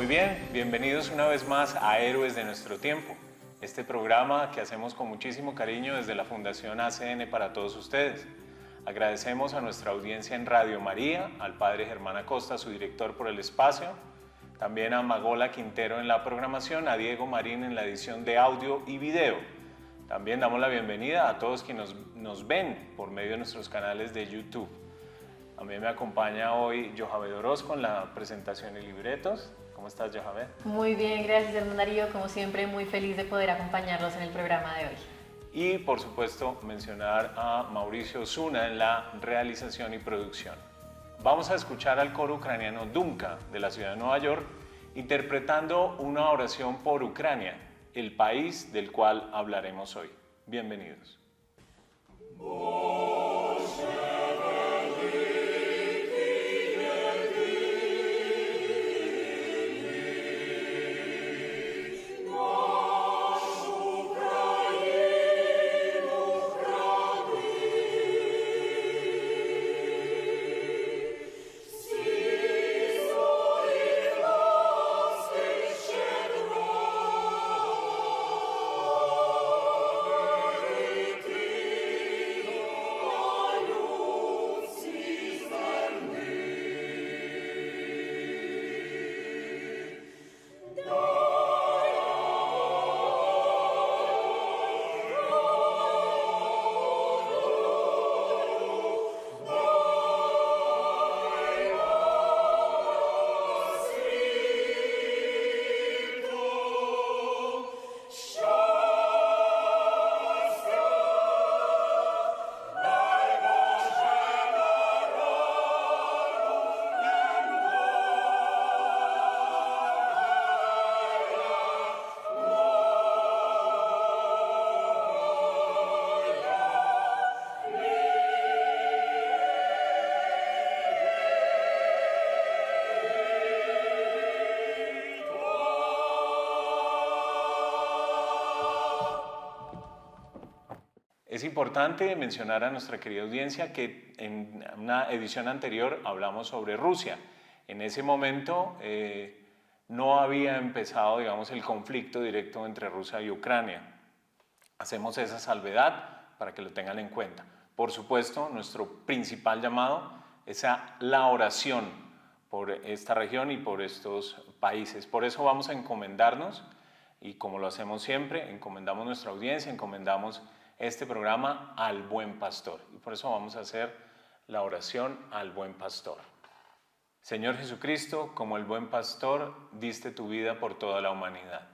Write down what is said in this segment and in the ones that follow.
Muy bien, bienvenidos una vez más a Héroes de nuestro tiempo, este programa que hacemos con muchísimo cariño desde la Fundación ACN para todos ustedes. Agradecemos a nuestra audiencia en Radio María, al padre Germán Acosta, su director por el espacio, también a Magola Quintero en la programación, a Diego Marín en la edición de audio y video. También damos la bienvenida a todos quienes nos ven por medio de nuestros canales de YouTube. A mí me acompaña hoy Yohabed Orozco en la presentación y libretos. ¿Cómo estás, Yohabed? Muy bien, gracias, Hernán Darío. Como siempre, muy feliz de poder acompañarlos en el programa de hoy. Y, por supuesto, mencionar a Mauricio Osuna en la realización y producción. Vamos a escuchar al coro ucraniano Dumka de la ciudad de Nueva York interpretando una oración por Ucrania, el país del cual hablaremos hoy. Bienvenidos. Es importante mencionar a nuestra querida audiencia que en una edición anterior hablamos sobre Rusia. En ese momento no había empezado, digamos, el conflicto directo entre Rusia y Ucrania. Hacemos esa salvedad para que lo tengan en cuenta. Por supuesto, nuestro principal llamado es a la oración por esta región y por estos países. Por eso vamos a encomendarnos, y como lo hacemos siempre, encomendamos nuestra audiencia, encomendamos este programa al Buen Pastor. Y por eso vamos a hacer la oración al Buen Pastor. Señor Jesucristo, como el Buen Pastor, diste tu vida por toda la humanidad.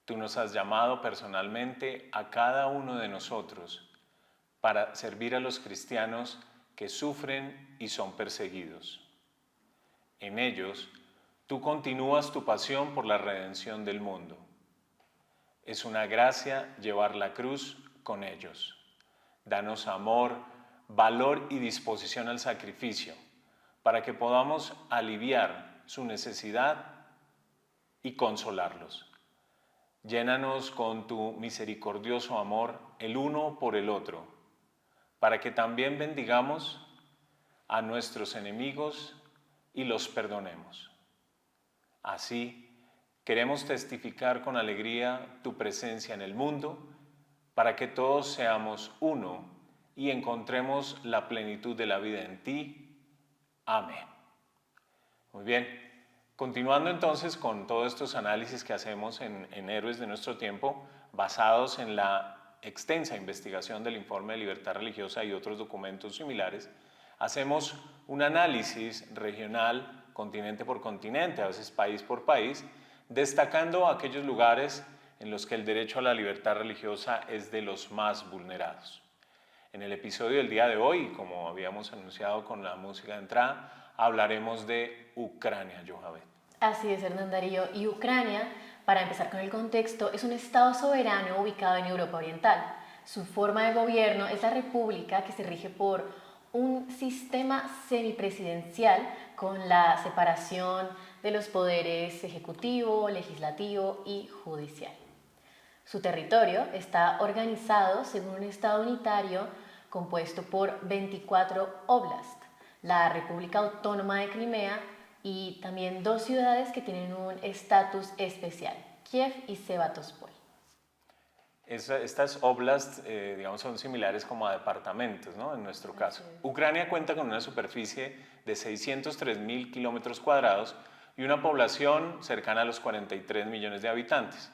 Tú nos has llamado personalmente a cada uno de nosotros para servir a los cristianos que sufren y son perseguidos. En ellos, tú continúas tu pasión por la redención del mundo. Es una gracia llevar la cruz con ellos. Danos amor, valor y disposición al sacrificio para que podamos aliviar su necesidad y consolarlos. Llénanos con tu misericordioso amor el uno por el otro, para que también bendigamos a nuestros enemigos y los perdonemos. Así, queremos testificar con alegría tu presencia en el mundo, para que todos seamos uno y encontremos la plenitud de la vida en ti. Amén. Muy bien, continuando entonces con todos estos análisis que hacemos en Héroes de nuestro tiempo, basados en la extensa investigación del Informe de Libertad Religiosa y otros documentos similares, hacemos un análisis regional, continente por continente, a veces país por país, destacando aquellos lugares en los que el derecho a la libertad religiosa es de los más vulnerados. En el episodio del día de hoy, como habíamos anunciado con la música de entrada, hablaremos de Ucrania, Yohabed. Así es, Hernán Darío. Y Ucrania, para empezar con el contexto, es un estado soberano ubicado en Europa Oriental. Su forma de gobierno es la república, que se rige por un sistema semipresidencial con la separación de los poderes ejecutivo, legislativo y judicial. Su territorio está organizado según un estado unitario compuesto por 24 óblasts, la República Autónoma de Crimea y también dos ciudades que tienen un estatus especial, Kiev y Sebastopol. Estas oblasts, digamos, son similares como a departamentos, ¿no? En nuestro caso. Ucrania cuenta con una superficie de 603.000 kilómetros cuadrados y una población cercana a los 43 millones de habitantes.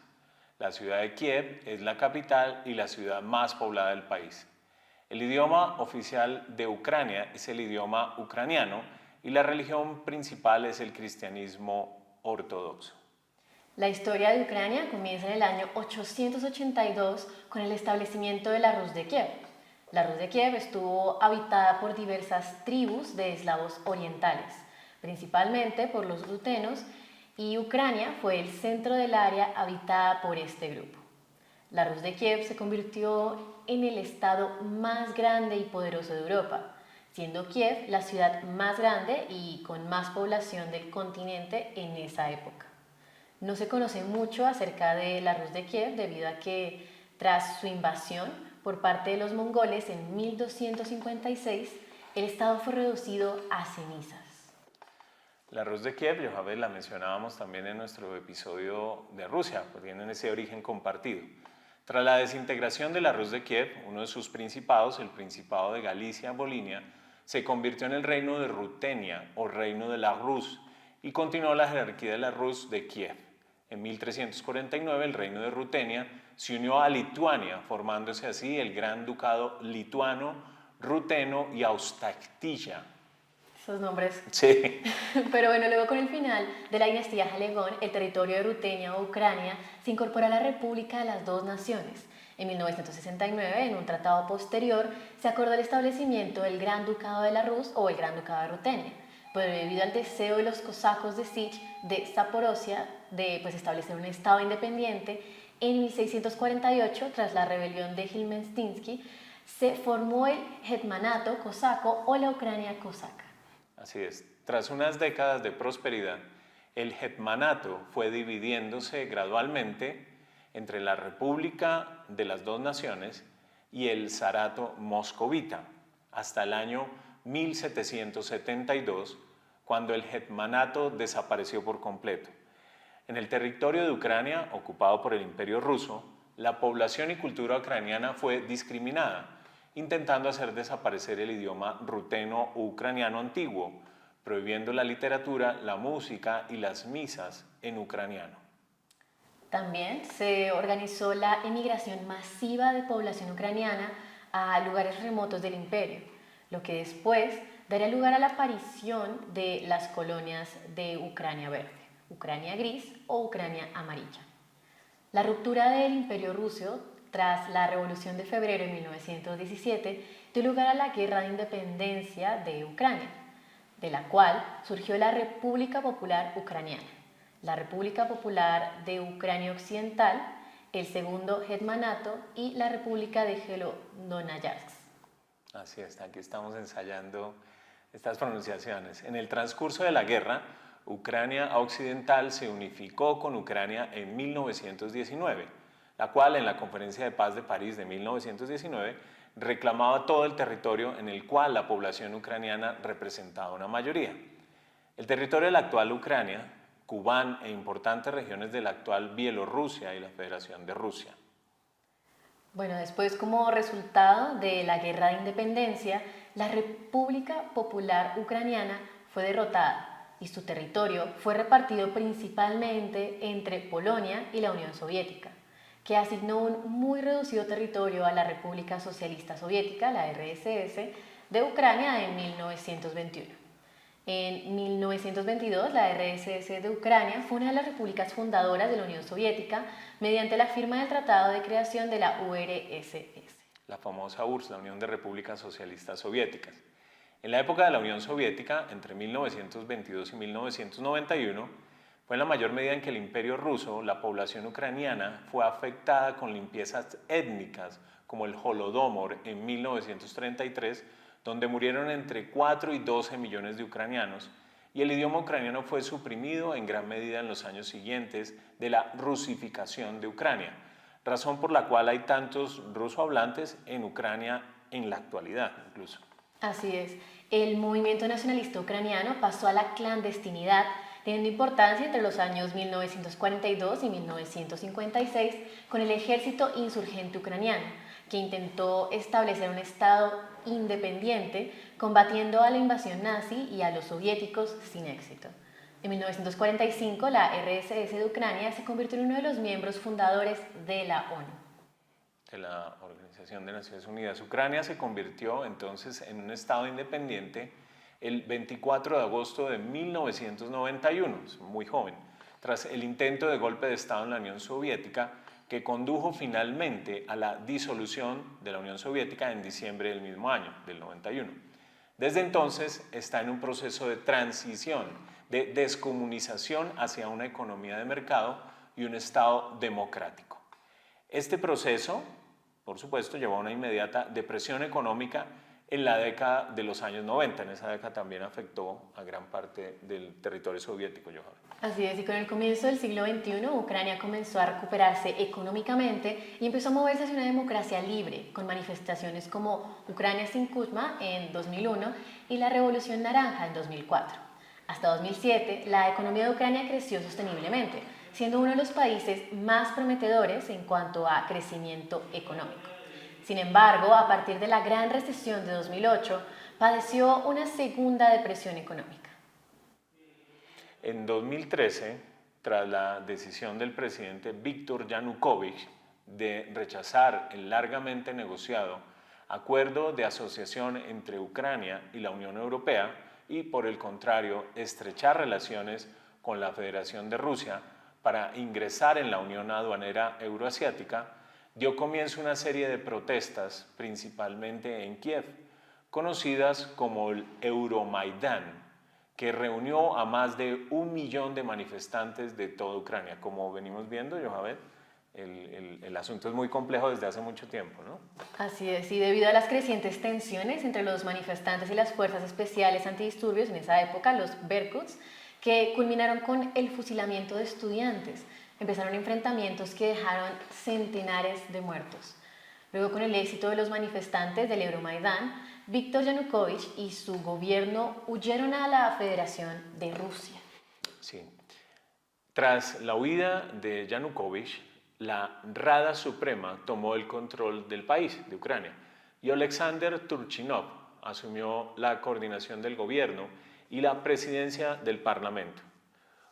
La ciudad de Kiev es la capital y la ciudad más poblada del país. El idioma oficial de Ucrania es el idioma ucraniano y la religión principal es el cristianismo ortodoxo. La historia de Ucrania comienza en el año 882 con el establecimiento de la Rus de Kiev. La Rus de Kiev estuvo habitada por diversas tribus de eslavos orientales, principalmente por los rutenos, y Ucrania fue el centro del área habitada por este grupo. La Rus de Kiev se convirtió en el estado más grande y poderoso de Europa, siendo Kiev la ciudad más grande y con más población del continente en esa época. No se conoce mucho acerca de la Rus de Kiev debido a que tras su invasión por parte de los mongoles en 1256, el estado fue reducido a cenizas. La Rus de Kiev, Yocheved, la mencionábamos también en nuestro episodio de Rusia, porque tienen ese origen compartido. Tras la desintegración de la Rus de Kiev, uno de sus principados, el Principado de Galicia-Volinia, se convirtió en el reino de Rutenia o reino de la Rus y continuó la jerarquía de la Rus de Kiev. En 1349 el reino de Rutenia se unió a Lituania, formándose así el Gran Ducado Lituano, Ruteno y Austria. Esos nombres. Sí. Pero bueno, luego con el final de la dinastía Jalegón, el territorio de Rutenia o Ucrania se incorporó a la República de las Dos Naciones. En 1969, en un tratado posterior, se acordó el establecimiento del Gran Ducado de la Rus o el Gran Ducado de Rutenia, pero debido al deseo de los cosacos de Sich de Zaporozhia de establecer un estado independiente, en 1648, tras la rebelión de Khmelnytsky, se formó el Hetmanato cosaco o la Ucrania cosaca. Así es. Tras unas décadas de prosperidad, el Hetmanato fue dividiéndose gradualmente entre la República de las Dos Naciones y el Zarato moscovita, hasta el año 1772, cuando el Hetmanato desapareció por completo. En el territorio de Ucrania, ocupado por el Imperio Ruso, la población y cultura ucraniana fue discriminada, intentando hacer desaparecer el idioma ruteno o ucraniano antiguo, prohibiendo la literatura, la música y las misas en ucraniano. También se organizó la emigración masiva de población ucraniana a lugares remotos del imperio, lo que después daría lugar a la aparición de las colonias de Ucrania verde, Ucrania gris o Ucrania amarilla. La ruptura del Imperio Ruso tras la Revolución de Febrero de 1917 dio lugar a la Guerra de Independencia de Ucrania, de la cual surgió la República Popular Ucraniana, la República Popular de Ucrania Occidental, el segundo Hetmanato y la República de Gelodonayarsk. Así es, aquí estamos ensayando estas pronunciaciones. En el transcurso de la guerra, Ucrania Occidental se unificó con Ucrania en 1919, la cual en la Conferencia de Paz de París de 1919 reclamaba todo el territorio en el cual la población ucraniana representaba una mayoría. El territorio de la actual Ucrania, Kubán e importantes regiones de la actual Bielorrusia y la Federación de Rusia. Bueno, después como resultado de la Guerra de Independencia, la República Popular Ucraniana fue derrotada y su territorio fue repartido principalmente entre Polonia y la Unión Soviética, que asignó un muy reducido territorio a la República Socialista Soviética, la RSS, de Ucrania en 1921. En 1922, la RSS de Ucrania fue una de las repúblicas fundadoras de la Unión Soviética mediante la firma del Tratado de Creación de la URSS. La famosa URSS, la Unión de Repúblicas Socialistas Soviéticas. En la época de la Unión Soviética, entre 1922 y 1991, fue en la mayor medida en que el Imperio Ruso, la población ucraniana, fue afectada con limpiezas étnicas, como el Holodomor en 1933, donde murieron entre 4 y 12 millones de ucranianos, y el idioma ucraniano fue suprimido en gran medida en los años siguientes de la rusificación de Ucrania, razón por la cual hay tantos rusohablantes en Ucrania en la actualidad incluso. Así es. El movimiento nacionalista ucraniano pasó a la clandestinidad, teniendo importancia entre los años 1942 y 1956 con el ejército insurgente ucraniano, que intentó establecer un Estado independiente, combatiendo a la invasión nazi y a los soviéticos sin éxito. En 1945, la RSS de Ucrania se convirtió en uno de los miembros fundadores de la ONU. De la Organización de Naciones Unidas. Ucrania se convirtió entonces en un Estado independiente el 24 de agosto de 1991, es muy joven, tras el intento de golpe de Estado en la Unión Soviética que condujo finalmente a la disolución de la Unión Soviética en diciembre del mismo año, del 91. Desde entonces está en un proceso de transición, de descomunización hacia una economía de mercado y un Estado democrático. Este proceso, por supuesto, llevó a una inmediata depresión económica en la década de los años 90. En esa década también afectó a gran parte del territorio soviético, Johanna. Así es, y con el comienzo del siglo XXI, Ucrania comenzó a recuperarse económicamente y empezó a moverse hacia una democracia libre, con manifestaciones como Ucrania sin Kuchma en 2001 y la Revolución Naranja en 2004. Hasta 2007, la economía de Ucrania creció sosteniblemente, siendo uno de los países más prometedores en cuanto a crecimiento económico. Sin embargo, a partir de la gran recesión de 2008, padeció una segunda depresión económica. En 2013, tras la decisión del presidente Víktor Yanukovych de rechazar el largamente negociado acuerdo de asociación entre Ucrania y la Unión Europea y, por el contrario, estrechar relaciones con la Federación de Rusia para ingresar en la Unión Aduanera Euroasiática, dio comienzo una serie de protestas, principalmente en Kiev, conocidas como el Euromaidán, que reunió a más de 1 millón de manifestantes de toda Ucrania. Como venimos viendo, Johanna, el asunto es muy complejo desde hace mucho tiempo, ¿no? Así es, y debido a las crecientes tensiones entre los manifestantes y las fuerzas especiales antidisturbios en esa época, los Berkuts, que culminaron con el fusilamiento de estudiantes, empezaron enfrentamientos que dejaron centenares de muertos. Luego, con el éxito de los manifestantes del Euromaidán, Víktor Yanukovych y su gobierno huyeron a la Federación de Rusia. Sí. Tras la huida de Yanukovych, la Rada Suprema tomó el control del país, de Ucrania, y Oleksandr Turchinov asumió la coordinación del gobierno y la presidencia del Parlamento.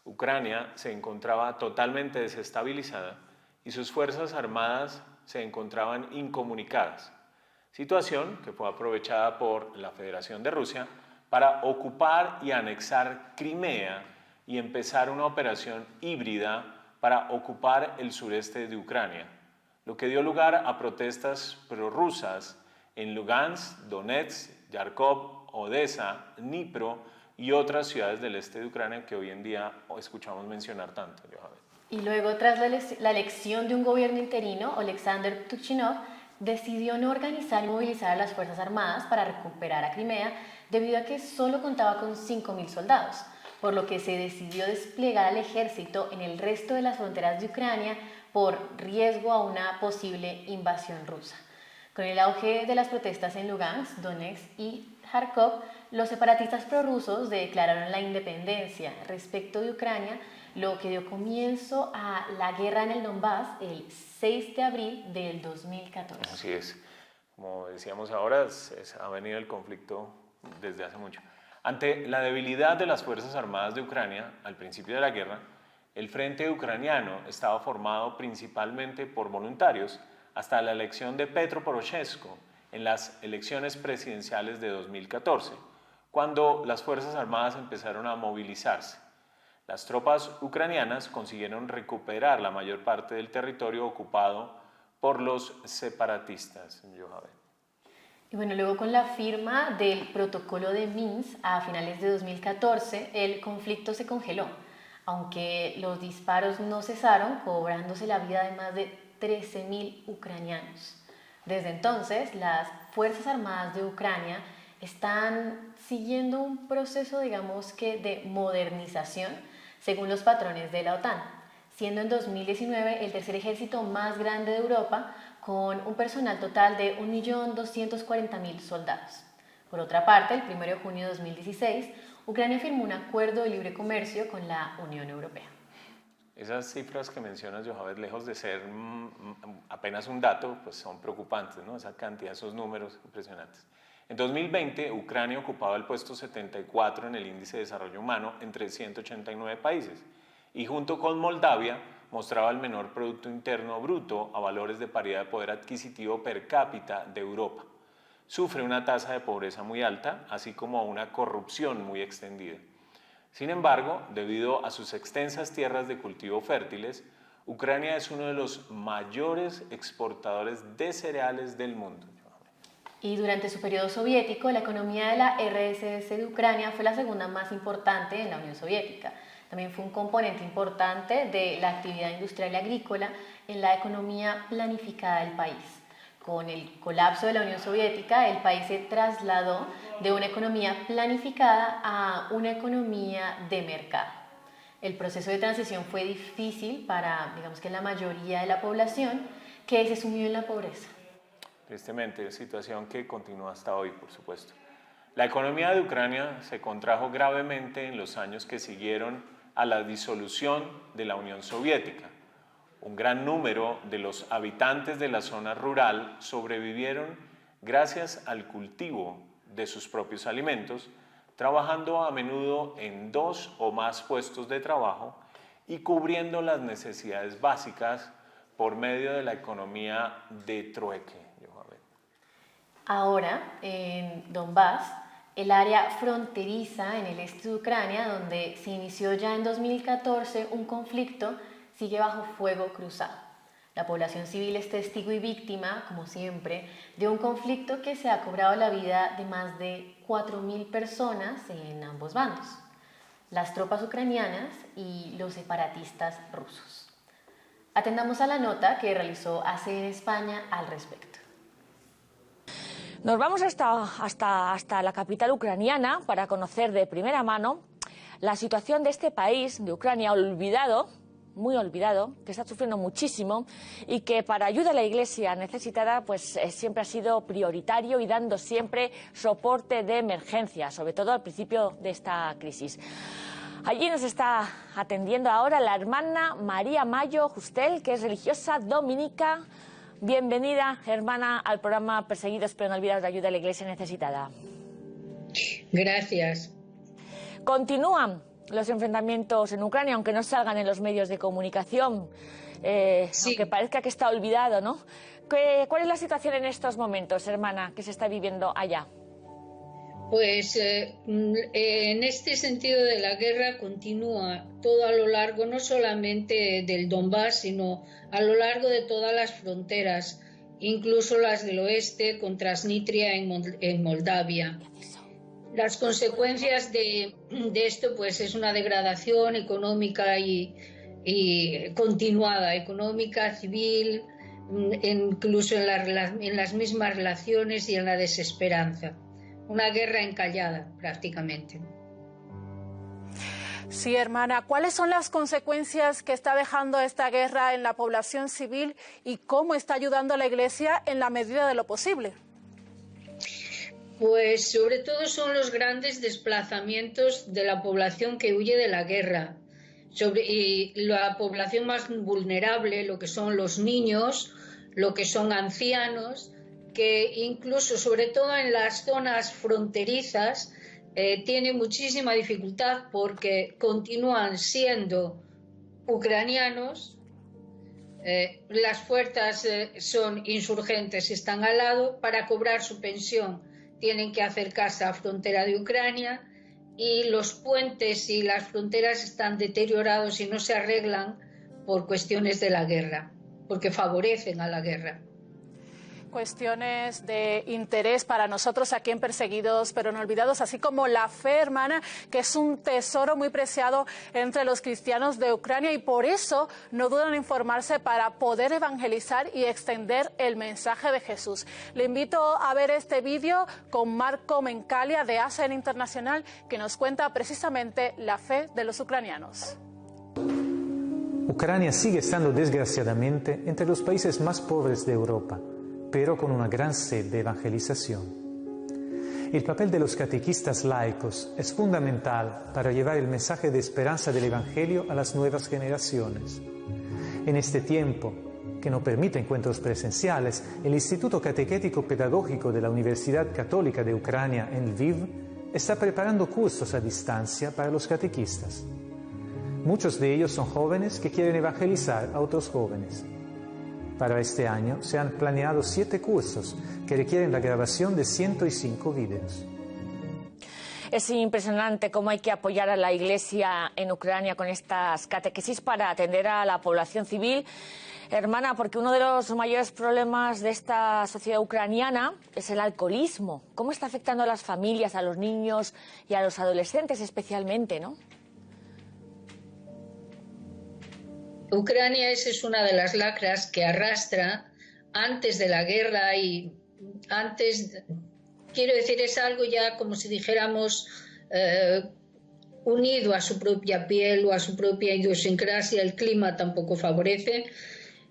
Ucrania se encontraba totalmente desestabilizada y sus fuerzas armadas se encontraban incomunicadas, situación que fue aprovechada por la Federación de Rusia para ocupar y anexar Crimea y empezar una operación híbrida para ocupar el sureste de Ucrania, lo que dio lugar a protestas prorrusas en Lugansk, Donetsk, Kharkov, Odessa, Dnipro y otras ciudades del este de Ucrania que hoy en día escuchamos mencionar tanto, Johanna. Y luego, tras la elección de un gobierno interino, Oleksandr Turchinov decidió no organizar y movilizar a las Fuerzas Armadas para recuperar a Crimea debido a que solo contaba con 5.000 soldados, por lo que se decidió desplegar al ejército en el resto de las fronteras de Ucrania por riesgo a una posible invasión rusa. Con el auge de las protestas en Lugansk, Donetsk y Kharkov, los separatistas prorrusos declararon la independencia respecto de Ucrania, lo que dio comienzo a la guerra en el Donbass el 6 de abril del 2014. Así es. Como decíamos ahora, ha venido el conflicto desde hace mucho. Ante la debilidad de las Fuerzas Armadas de Ucrania al principio de la guerra, el Frente Ucraniano estaba formado principalmente por voluntarios hasta la elección de Petro Poroshenko en las elecciones presidenciales de 2014, cuando las Fuerzas Armadas empezaron a movilizarse. Las tropas ucranianas consiguieron recuperar la mayor parte del territorio ocupado por los separatistas. Y bueno, luego con la firma del protocolo de Minsk a finales de 2014, el conflicto se congeló, aunque los disparos no cesaron, cobrándose la vida de más de 13.000 ucranianos. Desde entonces, las Fuerzas Armadas de Ucrania están siguiendo un proceso, digamos que, de modernización según los patrones de la OTAN, siendo en 2019 el tercer ejército más grande de Europa, con un personal total de 1.240.000 soldados. Por otra parte, el 1 de junio de 2016, Ucrania firmó un acuerdo de libre comercio con la Unión Europea. Esas cifras que mencionas, Yochebed, lejos de ser apenas un dato, pues son preocupantes, ¿no? Esa cantidad, esos números impresionantes. En 2020, Ucrania ocupaba el puesto 74 en el Índice de Desarrollo Humano entre 189 países y junto con Moldavia mostraba el menor Producto Interno Bruto a valores de paridad de poder adquisitivo per cápita de Europa. Sufre una tasa de pobreza muy alta, así como una corrupción muy extendida. Sin embargo, debido a sus extensas tierras de cultivo fértiles, Ucrania es uno de los mayores exportadores de cereales del mundo. Y durante su periodo soviético, la economía de la RSS de Ucrania fue la segunda más importante en la Unión Soviética. También fue un componente importante de la actividad industrial y agrícola en la economía planificada del país. Con el colapso de la Unión Soviética, el país se trasladó de una economía planificada a una economía de mercado. El proceso de transición fue difícil para, digamos que la mayoría de la población que se sumió en la pobreza. Tristemente, situación que continúa hasta hoy, por supuesto. La economía de Ucrania se contrajo gravemente en los años que siguieron a la disolución de la Unión Soviética. Un gran número de los habitantes de la zona rural sobrevivieron gracias al cultivo de sus propios alimentos, trabajando a menudo en 2 o más puestos de trabajo y cubriendo las necesidades básicas por medio de la economía de trueque. Ahora, en Donbass, el área fronteriza en el este de Ucrania, donde se inició ya en 2014 un conflicto, sigue bajo fuego cruzado. La población civil es testigo y víctima, como siempre, de un conflicto que se ha cobrado la vida de más de 4.000 personas en ambos bandos, las tropas ucranianas y los separatistas rusos. Atendamos a la nota que realizó ACN España al respecto. Nos vamos hasta la capital ucraniana para conocer de primera mano la situación de este país, de Ucrania, olvidado, muy olvidado, que está sufriendo muchísimo y que para ayuda a la Iglesia necesitada pues siempre ha sido prioritario y dando siempre soporte de emergencia, sobre todo al principio de esta crisis. Allí nos está atendiendo ahora la hermana María Mayo Justel, que es religiosa dominica. Bienvenida, hermana, al programa Perseguidos pero no olvidados de ayuda a la Iglesia necesitada. Gracias. Continúan los enfrentamientos en Ucrania, aunque no salgan en los medios de comunicación, sí. Aunque parezca que está olvidado, ¿no? ¿Cuál es la situación en estos momentos, hermana, que se está viviendo allá? Pues en este sentido de la guerra continúa todo a lo largo, no solamente del Donbass, sino a lo largo de todas las fronteras, incluso las del oeste, con Transnistria en Moldavia. Las consecuencias de esto pues es una degradación económica y continuada, económica, civil, incluso en las mismas relaciones y en la desesperanza. Una guerra encallada, prácticamente. Sí, hermana. ¿Cuáles son las consecuencias que está dejando esta guerra en la población civil y cómo está ayudando a la Iglesia en la medida de lo posible? Pues sobre todo son los grandes desplazamientos de la población que huye de la guerra. Y la población más vulnerable, lo que son los niños, lo que son ancianos, que incluso, sobre todo en las zonas fronterizas, tiene muchísima dificultad porque continúan siendo ucranianos, las fuerzas son insurgentes y están al lado, para cobrar su pensión tienen que acercarse a la frontera de Ucrania y los puentes y las fronteras están deteriorados y no se arreglan por cuestiones de la guerra, porque favorecen a la guerra. Cuestiones de interés para nosotros aquí en Perseguidos pero no olvidados, así como la fe, hermana, que es un tesoro muy preciado entre los cristianos de Ucrania y por eso no dudan en informarse para poder evangelizar y extender el mensaje de Jesús. Le invito a ver este vídeo con Marco Mencalia de ACN Internacional, que nos cuenta precisamente la fe de los ucranianos. Ucrania sigue estando desgraciadamente entre los países más pobres de Europa, pero con una gran sed de evangelización. El papel de los catequistas laicos es fundamental para llevar el mensaje de esperanza del Evangelio a las nuevas generaciones. En este tiempo, que no permite encuentros presenciales, el Instituto Catequético Pedagógico de la Universidad Católica de Ucrania en Lviv está preparando cursos a distancia para los catequistas. Muchos de ellos son jóvenes que quieren evangelizar a otros jóvenes. Para este año se han planeado 7 cursos que requieren la grabación de 105 vídeos. Es impresionante cómo hay que apoyar a la Iglesia en Ucrania con estas catequesis para atender a la población civil. Hermana, porque uno de los mayores problemas de esta sociedad ucraniana es el alcoholismo. ¿Cómo está afectando a las familias, a los niños y a los adolescentes especialmente, no? Ucrania es una de las lacras que arrastra antes de la guerra y antes, quiero decir, es algo ya como si dijéramos unido a su propia piel o a su propia idiosincrasia. El clima tampoco favorece.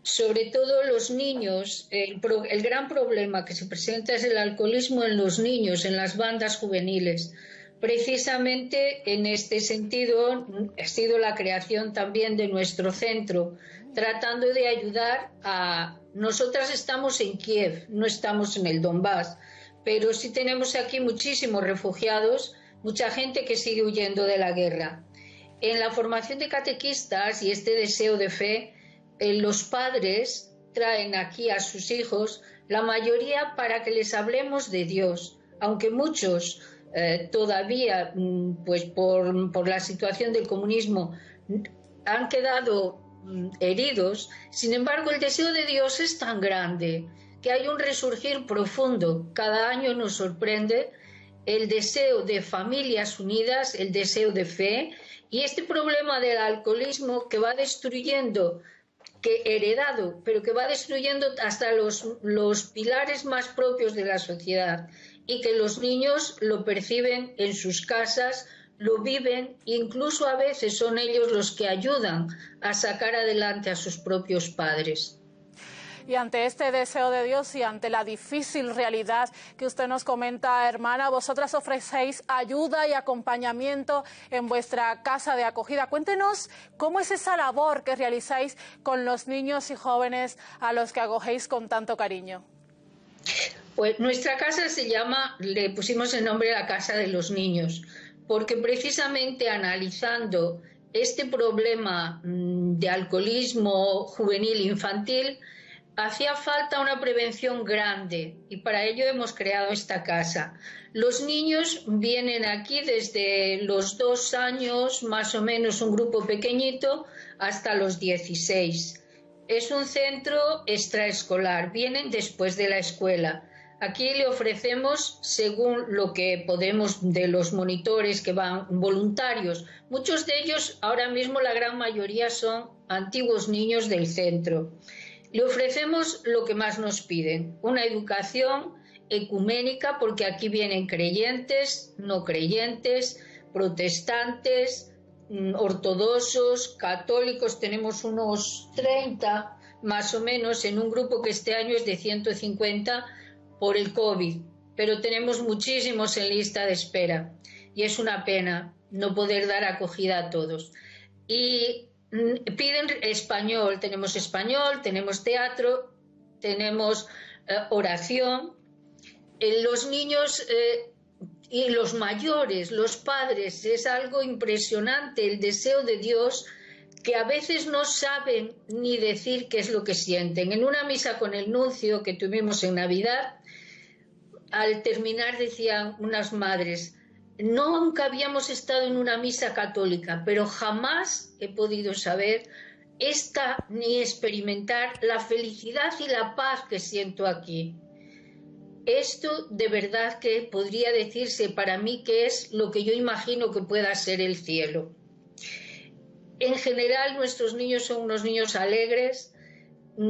Sobre todo los niños, el gran problema que se presenta es el alcoholismo en los niños, en las bandas juveniles. Precisamente en este sentido ha sido la creación también de nuestro centro, tratando de ayudar a... Nosotras estamos en Kiev, no estamos en el Donbass, pero sí tenemos aquí muchísimos refugiados, mucha gente que sigue huyendo de la guerra. En la formación de catequistas y este deseo de fe, los padres traen aquí a sus hijos, la mayoría para que les hablemos de Dios, aunque muchos... todavía, pues por la situación del comunismo, han quedado heridos. Sin embargo, el deseo de Dios es tan grande que hay un resurgir profundo. Cada año nos sorprende el deseo de familias unidas, el deseo de fe, y este problema del alcoholismo que va destruyendo, que heredado, pero que va destruyendo hasta los pilares más propios de la sociedad, y que los niños lo perciben en sus casas, lo viven, incluso a veces son ellos los que ayudan a sacar adelante a sus propios padres. Y ante este deseo de Dios y ante la difícil realidad que usted nos comenta, hermana, vosotras ofrecéis ayuda y acompañamiento en vuestra casa de acogida. Cuéntenos cómo es esa labor que realizáis con los niños y jóvenes a los que acogéis con tanto cariño. Pues nuestra casa se llama, le pusimos el nombre a la Casa de los Niños, porque precisamente analizando este problema de alcoholismo juvenil infantil, hacía falta una prevención grande y para ello hemos creado esta casa. Los niños vienen aquí desde los 2 años, más o menos un grupo pequeñito, hasta los 16. Es un centro extraescolar, vienen después de la escuela. Aquí le ofrecemos, según lo que podemos, de los monitores que van voluntarios. Muchos de ellos, ahora mismo la gran mayoría, son antiguos niños del centro. Le ofrecemos lo que más nos piden, una educación ecuménica, porque aquí vienen creyentes, no creyentes, protestantes, ortodoxos, católicos. Tenemos unos 30 más o menos en un grupo que este año es de 150 por el COVID, pero tenemos muchísimos en lista de espera y es una pena no poder dar acogida a todos. Y piden español, tenemos teatro, tenemos oración. Los niños y los mayores, los padres, es algo impresionante el deseo de Dios, que a veces no saben ni decir qué es lo que sienten. En una misa con el nuncio que tuvimos en Navidad, al terminar decían unas madres: nunca habíamos estado en una misa católica, pero jamás he podido saber ni experimentar la felicidad y la paz que siento aquí. Esto de verdad que podría decirse para mí que es lo que yo imagino que pueda ser el cielo. En general nuestros niños son unos niños alegres,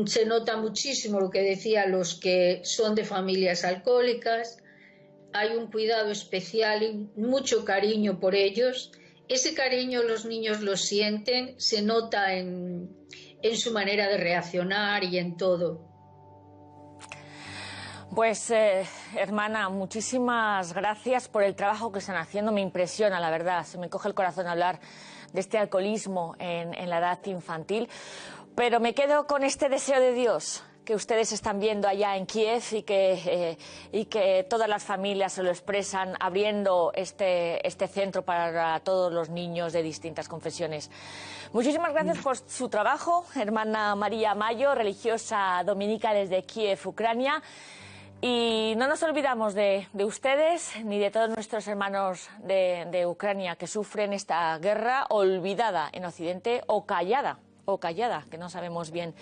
se nota muchísimo lo que decía, los que son de familias alcohólicas, hay un cuidado especial y mucho cariño por ellos. Ese cariño los niños lo sienten, se nota en su manera de reaccionar y en todo. Pues, hermana, muchísimas gracias por el trabajo que están haciendo. Me impresiona, la verdad. Se me coge el corazón hablar de este alcoholismo en la edad infantil. Pero me quedo con este deseo de Dios que ustedes están viendo allá en Kiev y que todas las familias se lo expresan abriendo este centro para todos los niños de distintas confesiones. Muchísimas gracias por su trabajo, hermana María Mayo, religiosa dominica desde Kiev, Ucrania. Y no nos olvidamos de ustedes ni de todos nuestros hermanos de Ucrania que sufren esta guerra olvidada en Occidente o callada, que no sabemos bien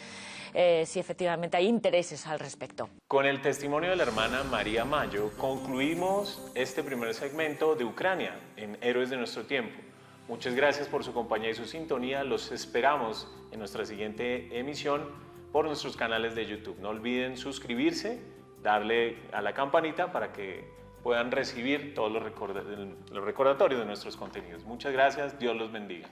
si efectivamente hay intereses al respecto. Con el testimonio de la hermana María Mayo concluimos este primer segmento de Ucrania en Héroes de Nuestro Tiempo. Muchas gracias por su compañía y su sintonía. Los esperamos en nuestra siguiente emisión por nuestros canales de YouTube. No olviden suscribirse, darle a la campanita para que puedan recibir todos los recordatorios de nuestros contenidos. Muchas gracias. Dios los bendiga.